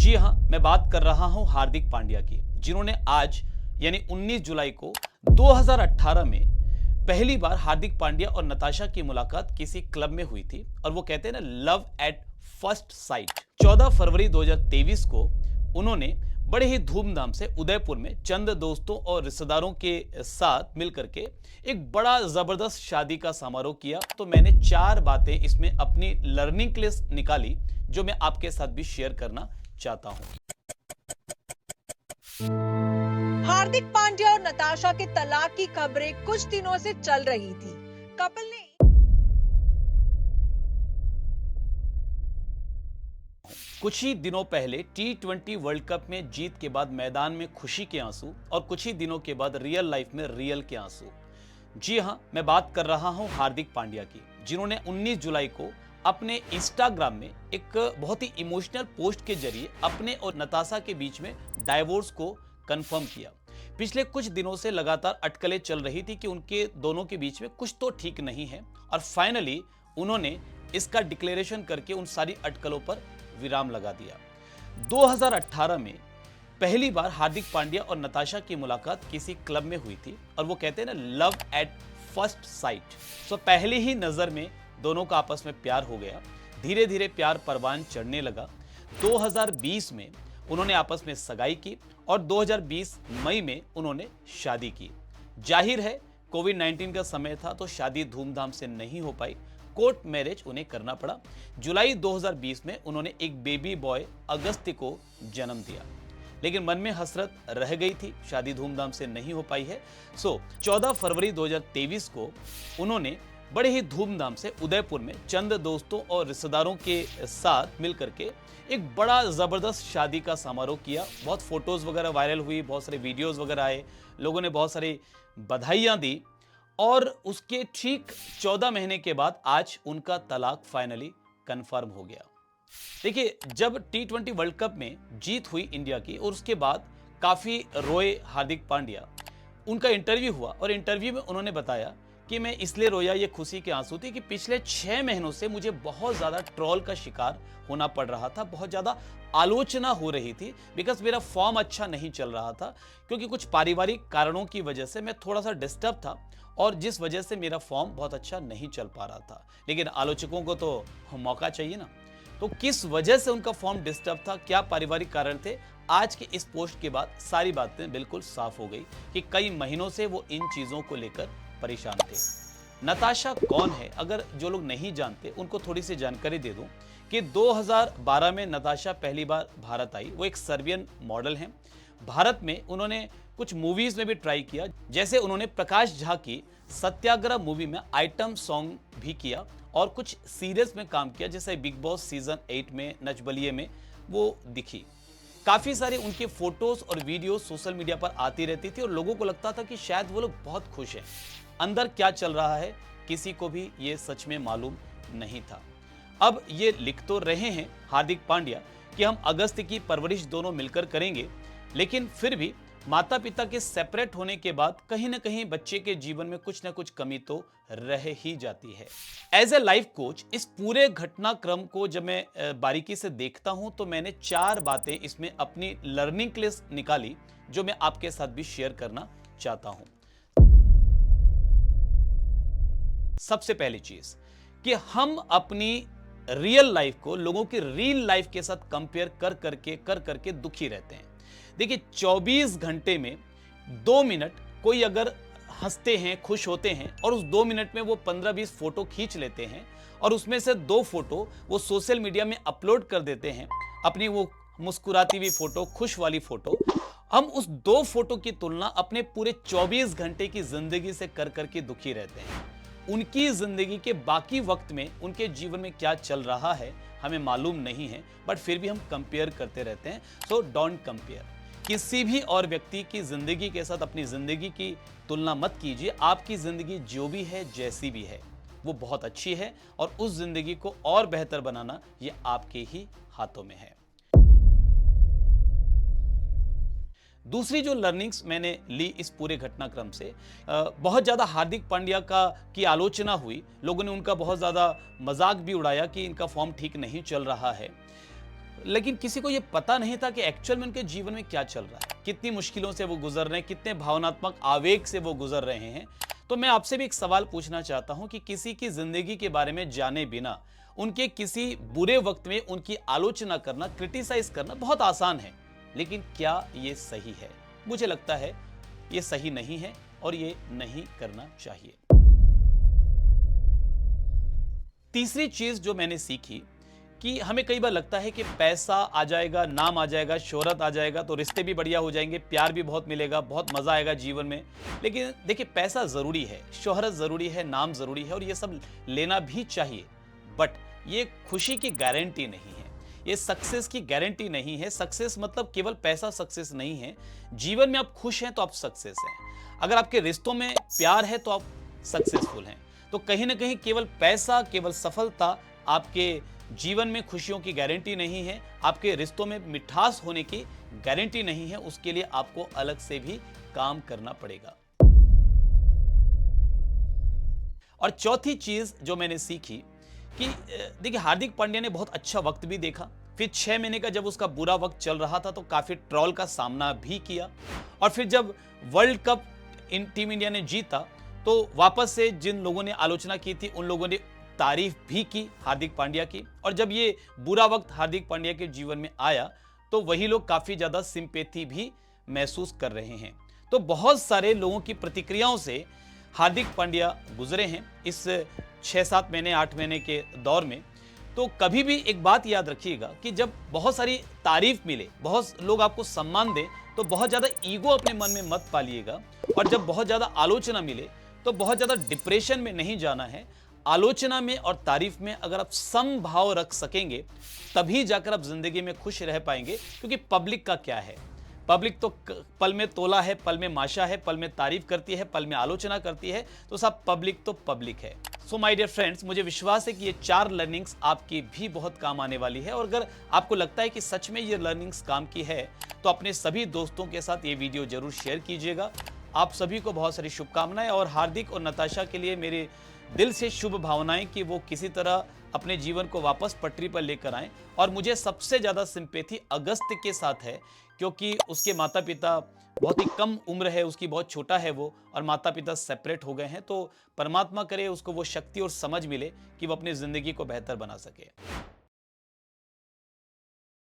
जी हाँ, मैं बात कर रहा हूं हार्दिक पांड्या की, जिन्होंने आज यानी 19 जुलाई को 2018 में पहली बार हार्दिक पांड्या और नताशा की मुलाकात किसी क्लब में हुई थी। और वो कहते हैं ना, लव एट फर्स्ट साइट। 14 फरवरी 2023 को उन्होंने बड़े ही धूमधाम से उदयपुर में चंद दोस्तों और रिश्तेदारों के साथ मिलकर के एक बड़ा जबरदस्त शादी का समारोह किया। तो मैंने 4 बातें इसमें अपनी लर्निंग के लिए निकाली, जो मैं आपके साथ भी शेयर करना चाहता हूं। हार्दिक पांड्या और नताशा के तलाक की खबरें कुछ दिनों से चल रही थी। कपिल ने कुछ ही दिनों पहले T20 वर्ल्ड कप में जीत के बाद मैदान में खुशी के आंसू, और कुछ ही दिनों के बाद रियल लाइफ में रियल के आंसू। जी हां, मैं बात कर रहा हूं हार्दिक पांड्या की, जिन्होंने 19 जुलाई को अपने इंस्टाग्राम में एक बहुत ही इमोशनल पोस्ट के जरिए अपने और नताशा के बीच में डाइवोर्स को कंफर्म किया। पिछले कुछ दिनों से लगातार अटकलें चल रही थी कि उनके दोनों के बीच में कुछ तो ठीक नहीं है, और फाइनली उन्होंने इसका डिक्लेरेशन करके उन सारी अटकलों पर विराम लगा दिया। 2018 में पहली बार हार्दिक पांड्या और नताशा की मुलाकात किसी क्लब में हुई थी, और वो कहते हैं ना, लव एट फर्स्ट साइट। तो पहली ही नजर में दोनों का आपस में प्यार हो गया। धीरे धीरे प्यार परवान चढ़ने लगा। 2020 में उन्होंने आपस में सगाई की, और 2020 मई में उन्होंने शादी की। जाहिर है कोविड-19 का समय था, तो शादी धूमधाम से नहीं हो पाई। कोर्ट मैरिज उन्हें करना पड़ा। जुलाई 2020 में उन्होंने एक बेबी बॉय अगस्त को जन्म दिया, लेकिन मन में हसरत रह गई थी, शादी धूमधाम से नहीं हो पाई है। 14 फरवरी 2023 को उन्होंने बड़े ही धूमधाम से उदयपुर में चंद दोस्तों और रिश्तेदारों के साथ मिलकर के एक बड़ा जबरदस्त शादी का समारोह किया। बहुत फोटोज वगैरह वायरल हुई, बहुत सारे वीडियोस वगैरह आए, लोगों ने बहुत सारी बधाइयां दी, और उसके ठीक 14 महीने के बाद आज उनका तलाक फाइनली कंफर्म हो गया। देखिए, जब T20 वर्ल्ड कप में जीत हुई इंडिया की, और उसके बाद काफी रोए हार्दिक पांड्या, उनका इंटरव्यू हुआ, और इंटरव्यू में उन्होंने बताया कि मैं इसलिए रोया, ये खुशी के आंसू थे कि पिछले 6 महीनों से मुझे बहुत ज्यादा ट्रोल का शिकार होना पड़ रहा था, बहुत ज्यादा आलोचना हो रही थी, बिकॉज मेरा फॉर्म अच्छा नहीं चल रहा था, क्योंकि कुछ पारिवारिक कारणों की वजह से मैं थोड़ा सा डिस्टर्ब था, और जिस वजह से मेरा फॉर्म बहुत अच्छा नहीं चल पा रहा था। लेकिन आलोचकों को तो मौका चाहिए ना। तो किस वजह से उनका फॉर्म डिस्टर्ब था, क्या पारिवारिक कारण थे, आज के इस पोस्ट के बाद सारी बातें बिल्कुल साफ हो गई कि कई महीनों से वो इन चीजों को लेकर परेशान थे। नताशा कौन है, अगर जो लोग नहीं जानते उनको थोड़ी सी जानकारी दे दूं कि 2012 में नताशा पहली बार भारत आई। वो एक सर्बियन मॉडल हैं। भारत में उन्होंने कुछ मूवीज में भी ट्राई किया, जैसे उन्होंने प्रकाश झा की सत्याग्रह मूवी में आइटम सॉन्ग भी किया, और कुछ सीरीज में काम किया, जैसे बिग बॉस सीजन 8 में, नच बलिए में वो दिखी। काफी सारे उनके फोटोज और वीडियो सोशल मीडिया पर आती रहती थी, और लोगों को लगता था कि शायद वो लोग बहुत खुश हैं। अंदर क्या चल रहा है किसी को भी ये सच में मालूम नहीं था। अब ये लिख तो रहे हैं हार्दिक पांड्या कि हम अगस्त की परवरिश दोनों मिलकर करेंगे, लेकिन फिर भी माता पिता के सेपरेट होने के बाद कहीं ना कहीं बच्चे के जीवन में कुछ ना कुछ कमी तो रह ही जाती है। एज ए लाइफ कोच, इस पूरे घटनाक्रम को जब मैं बारीकी से देखता हूं, तो मैंने 4 बातें इसमें अपनी लर्निंग के लिए निकाली, जो मैं आपके साथ भी शेयर करना चाहता हूं। सबसे पहली चीज कि हम अपनी रियल लाइफ को लोगों की रियल लाइफ के साथ कंपेयर कर करके दुखी रहते हैं। देखिए, 24 घंटे में 2 मिनट कोई अगर हंसते हैं, खुश होते हैं, और उस 2 मिनट में वो 15-20 फोटो खींच लेते हैं, और उसमें से 2 फोटो वो सोशल मीडिया में अपलोड कर देते हैं, अपनी वो मुस्कुराती हुई फोटो, खुश वाली फोटो। हम उस 2 फोटो की तुलना अपने पूरे 24 घंटे की जिंदगी से कर करके दुखी रहते हैं। उनकी जिंदगी के बाकी वक्त में उनके जीवन में क्या चल रहा है हमें मालूम नहीं है, बट फिर भी हम कंपेयर करते रहते हैं। So don't compare. किसी भी और व्यक्ति की जिंदगी के साथ अपनी जिंदगी की तुलना मत कीजिए। आपकी जिंदगी जो भी है, जैसी भी है, वो बहुत अच्छी है, और उस जिंदगी को और बेहतर बनाना ये आपके ही हाथों में है। दूसरी जो लर्निंग्स मैंने ली इस पूरे घटनाक्रम से, बहुत ज़्यादा हार्दिक पांड्या की आलोचना हुई। लोगों ने उनका बहुत ज़्यादा मजाक भी उड़ाया कि इनका फॉर्म ठीक नहीं चल रहा है। लेकिन किसी को ये पता नहीं था कि एक्चुअल में उनके जीवन में क्या चल रहा है, कितनी मुश्किलों से वो गुजर रहे हैं, कितने भावनात्मक आवेग से वो गुजर रहे हैं। तो मैं आपसे भी एक सवाल पूछना चाहता हूं कि किसी की जिंदगी के बारे में जाने बिना उनके किसी बुरे वक्त में उनकी आलोचना करना, क्रिटिसाइज करना बहुत आसान है, लेकिन क्या ये सही है? मुझे लगता है ये सही नहीं है और ये नहीं करना चाहिए। तीसरी चीज जो मैंने सीखी कि हमें कई बार लगता है कि पैसा आ जाएगा, नाम आ जाएगा, शोहरत आ जाएगा तो रिश्ते भी बढ़िया हो जाएंगे, प्यार भी बहुत मिलेगा, बहुत मजा आएगा जीवन में। लेकिन देखिए, पैसा जरूरी है, शोहरत जरूरी है, नाम जरूरी है और ये सब लेना भी चाहिए, बट ये खुशी की गारंटी नहीं है, ये सक्सेस की गारंटी नहीं है। सक्सेस मतलब केवल पैसा सक्सेस नहीं है। जीवन में आप खुश हैं तो आप सक्सेस हैं। अगर आपके रिश्तों में प्यार है तो आप सक्सेसफुल हैं। तो कहीं ना कहीं केवल पैसा, केवल सफलता आपके जीवन में खुशियों की गारंटी नहीं है, आपके रिश्तों में मिठास होने की गारंटी नहीं है। उसके लिए आपको अलग से भी काम करना पड़ेगा। और चौथी चीज जो मैंने सीखी कि देखिए, हार्दिक पांड्या ने बहुत अच्छा वक्त भी देखा, फिर 6 महीने का जब उसका बुरा वक्त चल रहा था तो काफी ट्रोल का सामना भी किया, और फिर जब वर्ल्ड कप टीम इंडिया ने जीता तो वापस से जिन लोगों ने आलोचना की थी उन लोगों ने तारीफ भी की हार्दिक पांड्या की। और जब ये बुरा वक्त हार्दिक पांड्या के जीवन में आया तो वही लोग काफी ज्यादा सिंपैथी भी महसूस कर रहे हैं। तो बहुत सारे लोगों की प्रतिक्रियाओं से हार्दिक पांड्या गुजरे हैं इस 6-7 महीने 8 महीने के दौर में। तो कभी भी एक बात याद रखिएगा कि जब बहुत सारी तारीफ मिले, बहुत लोग आपको सम्मान दें, तो बहुत ज्यादा ईगो अपने मन में मत पालिएगा। और जब बहुत ज्यादा आलोचना मिले तो बहुत ज्यादा डिप्रेशन में नहीं जाना है। आलोचना में और तारीफ में अगर आप समभाव रख सकेंगे तभी जाकर आप जिंदगी में खुश रह पाएंगे। क्योंकि पब्लिक का क्या है, पब्लिक तो पल में तोला है, पल में माशा है, पल में तारीफ करती है, पल में आलोचना करती है। तो सब पब्लिक तो पब्लिक है। सो माय डियर फ्रेंड्स, मुझे विश्वास है कि ये 4 लर्निंग्स आपकी भी बहुत काम आने वाली है। और अगर आपको लगता है कि सच में ये लर्निंग्स काम की है तो अपने सभी दोस्तों के साथ ये वीडियो जरूर शेयर कीजिएगा। आप सभी को बहुत सारी शुभकामनाएं और हार्दिक और नताशा के लिए मेरे दिल से शुभ भावनाएं कि वो किसी तरह अपने जीवन को वापस पटरी पर लेकर आएं। और मुझे सबसे ज़्यादा सिंपैथी अगस्त के साथ है, क्योंकि उसके माता पिता बहुत ही कम उम्र है, उसकी बहुत छोटा है वो, और माता पिता सेपरेट हो गए हैं। तो परमात्मा करे उसको वो शक्ति और समझ मिले कि वो अपनी ज़िंदगी को बेहतर बना सके।